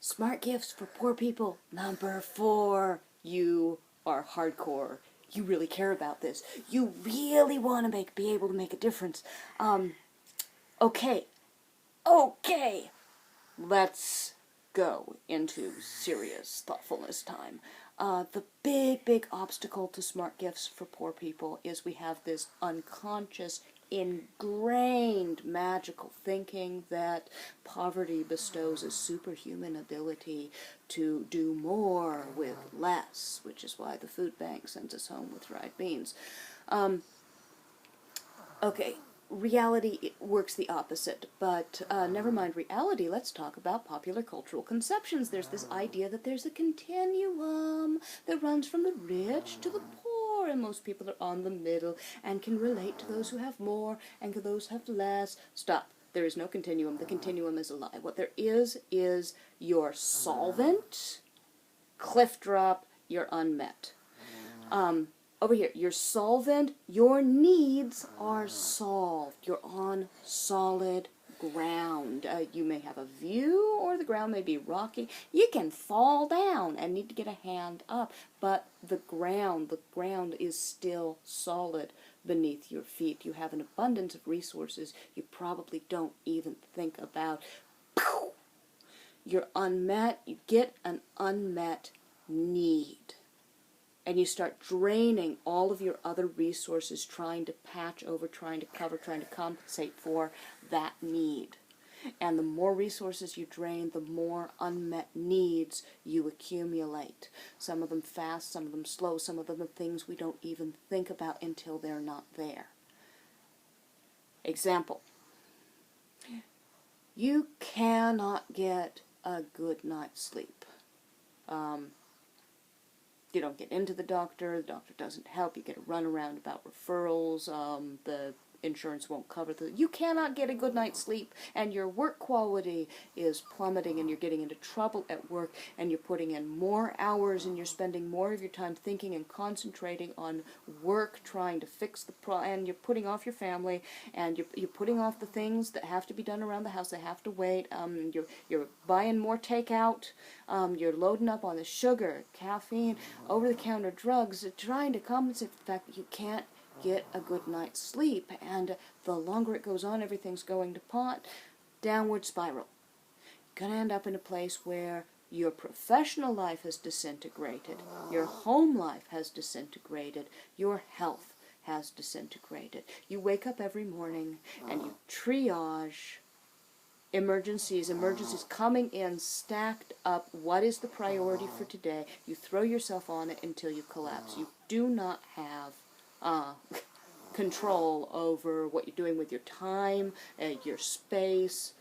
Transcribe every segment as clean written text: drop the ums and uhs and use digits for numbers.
Smart gifts for poor people. Number 4. You are hardcore. You really care about this. You really want to be able to make a difference. Okay. Let's go into serious thoughtfulness time. The big obstacle to smart gifts for poor people is we have this unconscious, ingrained magical thinking that poverty bestows a superhuman ability to do more with less, which is why the food bank sends us home with dried beans. Okay, reality works the opposite, but never mind reality, let's talk about popular cultural conceptions. There's this idea that there's a continuum that runs from the rich to the poor, and most people are on the middle and can relate to those who have more and to those who have less. Stop. There is no continuum. The continuum is a lie. What there is your solvent, cliff drop, you're unmet. Over here, your solvent, your needs are solved. You're on solid ground. You may have a view, or the ground may be rocky. You can fall down and need to get a hand up, but the ground is still solid beneath your feet. You have an abundance of resources you probably don't even think about. You're unmet. You get an unmet need. And you start draining all of your other resources, trying to patch over, trying to cover, trying to compensate for that need. And the more resources you drain, the more unmet needs you accumulate. Some of them fast, some of them slow, some of them are things we don't even think about until they're not there. Example. You cannot get a good night's sleep. You don't get into the doctor doesn't help, you get a runaround about referrals, the insurance won't cover you cannot get a good night's sleep, and your work quality is plummeting, and you're getting into trouble at work, and you're putting in more hours, and you're spending more of your time thinking and concentrating on work, trying to fix the and you're putting off your family, and you're putting off the things that have to be done around the house. They have to wait. You're buying more takeout. You're loading up on the sugar, caffeine, over-the-counter drugs, trying to compensate for the fact that you can't get a good night's sleep, and the longer it goes on, everything's going to pot. Downward spiral. You're going to end up in a place where your professional life has disintegrated, your home life has disintegrated, your health has disintegrated. You wake up every morning and you triage emergencies coming in, stacked up. What is the priority for today? You throw yourself on it until you collapse. You do not have control over what you're doing with your time, your space,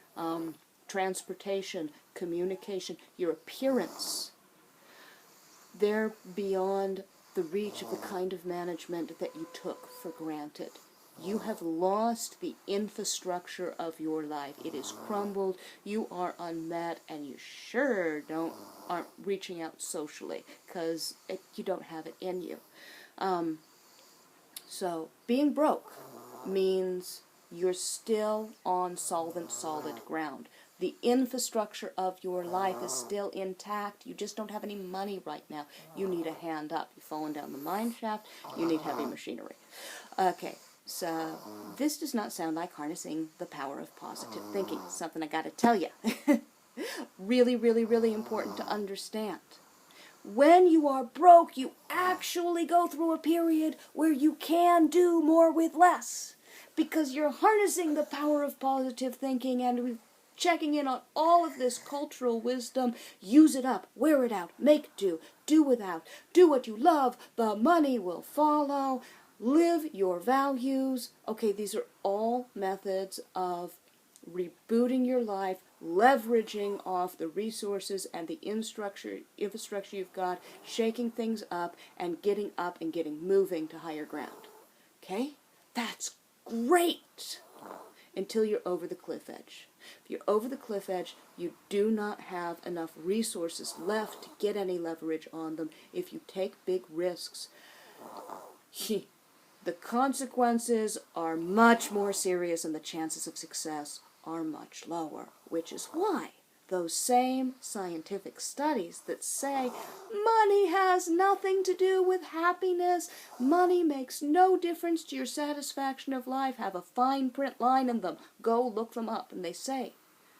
transportation, communication, your appearance. They're beyond the reach of the kind of management that you took for granted. You have lost the infrastructure of your life. It is crumbled. You are unmet, and you sure aren't reaching out socially because you don't have it in you. So being broke means you're still on solid ground. The infrastructure of your life is still intact. You just don't have any money right now. You need a hand up. You've fallen down the mine shaft. You need heavy machinery. Okay, so this does not sound like harnessing the power of positive thinking. Something I got to tell you. Really important to understand. When you are broke, you actually go through a period where you can do more with less, because you're harnessing the power of positive thinking, and we're checking in on all of this cultural wisdom. Use it up, wear it out, make do without, do what you love, the money will follow, live your values. Okay, these are all methods of rebooting your life, leveraging off the resources and the infrastructure you've got, shaking things up and getting moving to higher ground. Okay? That's great until you're over the cliff edge. If you're over the cliff edge, you do not have enough resources left to get any leverage on them. If you take big risks, the consequences are much more serious and the chances of success are much lower, which is why those same scientific studies that say money has nothing to do with happiness, money makes no difference to your satisfaction of life, have a fine print line in them. Go look them up. And they say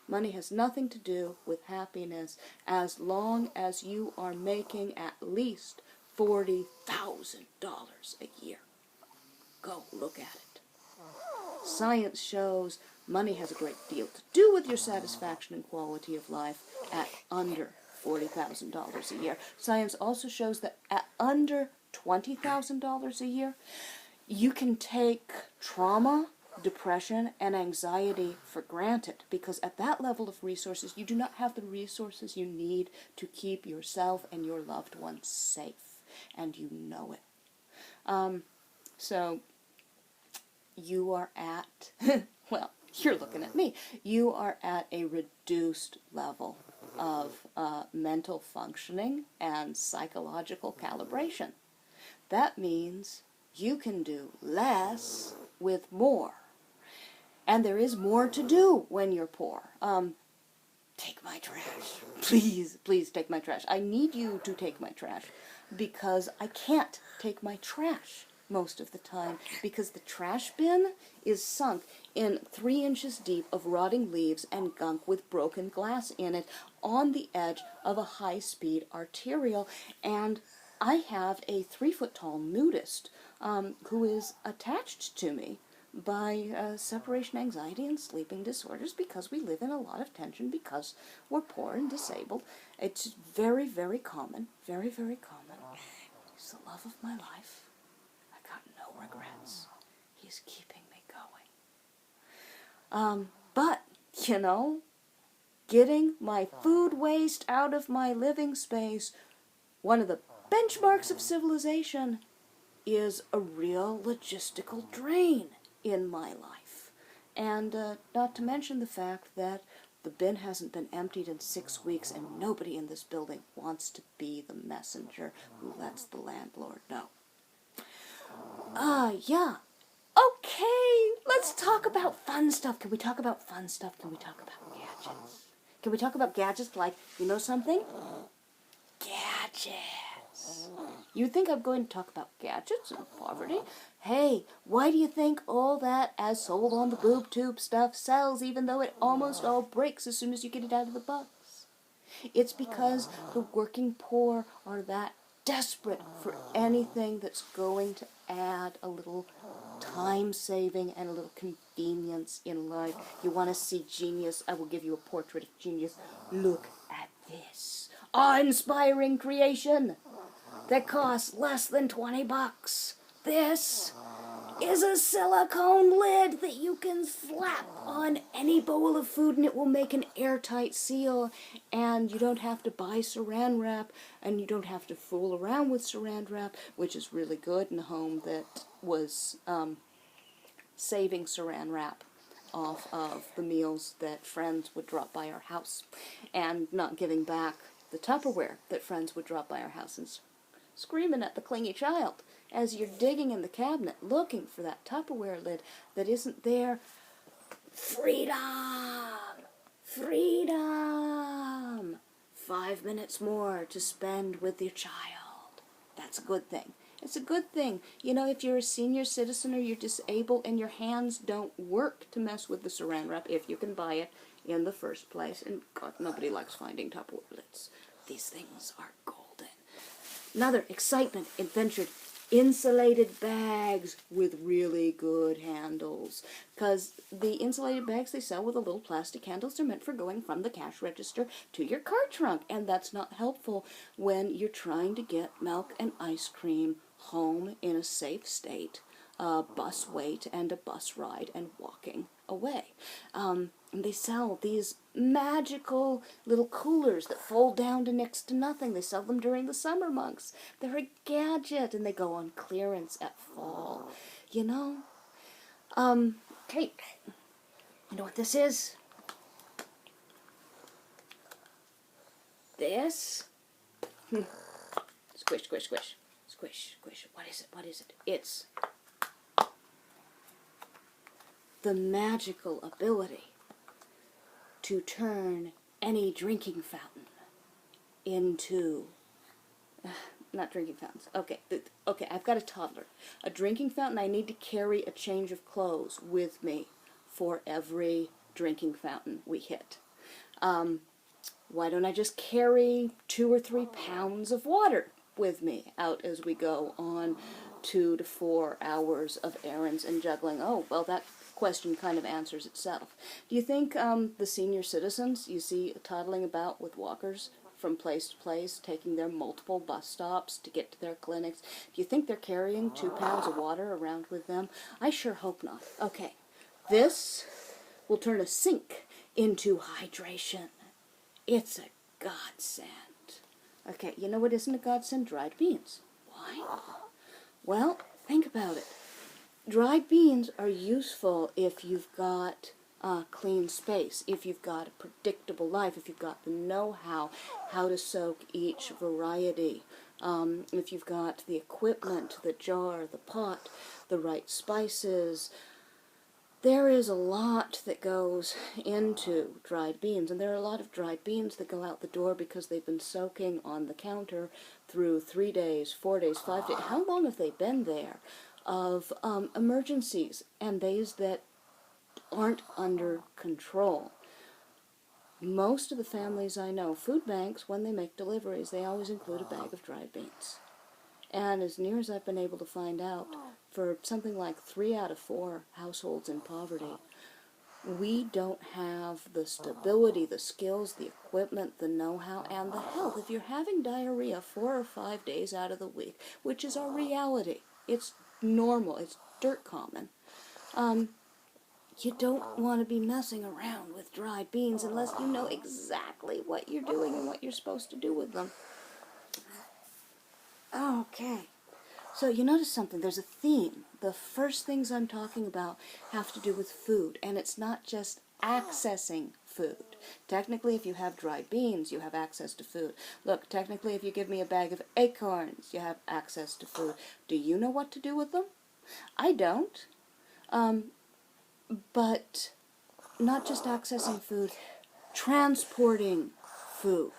money has nothing to do with happiness as long as you are making at least $40,000 a year. Go look at it. Science shows money has a great deal to do with your satisfaction and quality of life at under $40,000 a year. Science also shows that at under $20,000 a year, you can take trauma, depression, and anxiety for granted, because at that level of resources, you do not have the resources you need to keep yourself and your loved ones safe, and you know it. So you are at, well, you're looking at me, you are at a reduced level of mental functioning and psychological calibration. That means you can do less with more. And there is more to do when you're poor. Take my trash. Please, please take my trash. I need you to take my trash because I can't take my trash most of the time because the trash bin is sunk in 3 inches deep of rotting leaves and gunk with broken glass in it on the edge of a high-speed arterial. And I have a 3-foot-tall nudist who is attached to me by separation anxiety and sleeping disorders because we live in a lot of tension because we're poor and disabled. It's very, very common. Very, very common. He's the love of my life. I got no regrets. He's keeping me going. But, you know, getting my food waste out of my living space, one of the benchmarks of civilization, is a real logistical drain in my life. And not to mention the fact that the bin hasn't been emptied in 6 weeks and nobody in this building wants to be the messenger who lets the landlord know. Yeah. Okay, let's talk about fun stuff. Can we talk about fun stuff? Can we talk about gadgets? Can we talk about gadgets like, you know something? Gadgets. You think I'm going to talk about gadgets and poverty? Hey, why do you think all that as sold on the boob tube stuff sells even though it almost all breaks as soon as you get it out of the box? It's because the working poor are that desperate for anything that's going to add a little time saving and a little convenience in life. You want to see genius? I will give you a portrait of genius. Look at this awe-inspiring creation that costs less than $20. This is a silicone lid that you can slap on any bowl of food and it will make an airtight seal, and you don't have to buy saran wrap and you don't have to fool around with saran wrap, which is really good in a home that was saving saran wrap off of the meals that friends would drop by our house and not giving back the Tupperware that friends would drop by our house and screaming at the clingy child as you're digging in the cabinet looking for that Tupperware lid that isn't there. Freedom! Freedom! 5 minutes more to spend with your child. That's a good thing. It's a good thing. You know, if you're a senior citizen or you're disabled and your hands don't work to mess with the saran wrap, if you can buy it in the first place, and God, nobody likes finding Tupperware lids. These things are golden. Another excitement adventure, insulated bags with really good handles. Because the insulated bags they sell with the little plastic handles are meant for going from the cash register to your car trunk. And that's not helpful when you're trying to get milk and ice cream home in a safe state, bus wait and a bus ride and walking away. And they sell these magical little coolers that fold down to next to nothing. They sell them during the summer months. They're a gadget, and they go on clearance at fall. You know? Okay. You know what this is? This? Squish, squish, squish. Squish, squish. What is it? What is it? It's the magical ability to turn any drinking fountain into, not drinking fountains, okay, okay, I've got a toddler. A drinking fountain, I need to carry a change of clothes with me for every drinking fountain we hit. Why don't I just carry 2 or 3 pounds of water with me out as we go on 2 to 4 hours of errands and juggling? Oh, well, that question kind of answers itself. Do you think the senior citizens you see toddling about with walkers from place to place, taking their multiple bus stops to get to their clinics, do you think they're carrying 2 pounds of water around with them? I sure hope not. Okay, this will turn a sink into hydration. It's a godsend. Okay, you know what isn't a godsend? Dried beans. Why? Well, think about it. Dried beans are useful if you've got clean space, if you've got a predictable life, if you've got the know-how, how to soak each variety, if you've got the equipment, the jar, the pot, the right spices. There is a lot that goes into dried beans, and there are a lot of dried beans that go out the door because they've been soaking on the counter through 3 days, 4 days, 5 days. How long have they been there? Of emergencies and days that aren't under control. Most of the families I know, food banks, when they make deliveries, they always include a bag of dried beans. And as near as I've been able to find out, for something like 3 out of 4 households in poverty, we don't have the stability, the skills, the equipment, the know-how, and the health. If you're having diarrhea 4 or 5 days out of the week, which is our reality, it's normal, it's dirt common, you don't want to be messing around with dried beans unless you know exactly what you're doing and what you're supposed to do with them. Okay. So you notice something, there's a theme. The first things I'm talking about have to do with food, and it's not just accessing food. Technically, if you have dried beans, you have access to food. Look, technically, if you give me a bag of acorns, you have access to food. Do you know what to do with them? I don't. But not just accessing food, transporting food.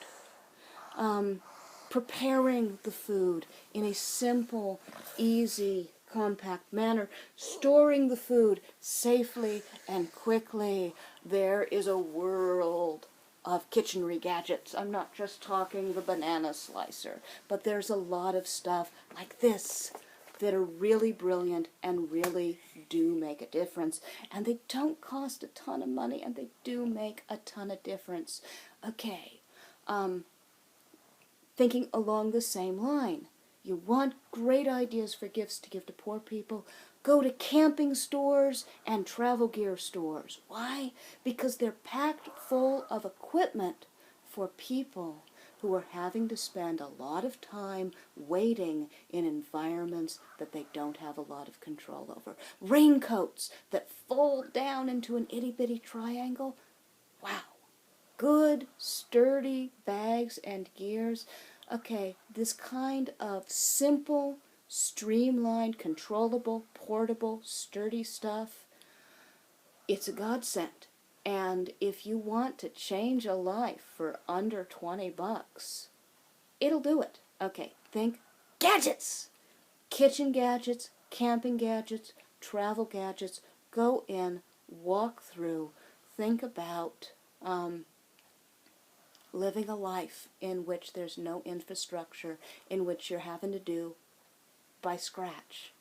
Preparing the food in a simple, easy, compact manner, storing the food safely and quickly. There is a world of kitchenry gadgets. I'm not just talking the banana slicer, but there's a lot of stuff like this that are really brilliant and really do make a difference. And they don't cost a ton of money, and they do make a ton of difference. Okay, thinking along the same line. You want great ideas for gifts to give to poor people? Go to camping stores and travel gear stores. Why? Because they're packed full of equipment for people who are having to spend a lot of time waiting in environments that they don't have a lot of control over. Raincoats that fold down into an itty-bitty triangle. Wow. Good, sturdy bags and gears. Okay, this kind of simple, streamlined, controllable, portable, sturdy stuff, it's a godsend. And if you want to change a life for under 20 bucks, it'll do it. Okay, think gadgets! Kitchen gadgets, camping gadgets, travel gadgets. Go in, walk through, think about living a life in which there's no infrastructure, in which you're having to do by scratch,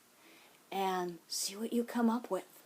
and see what you come up with.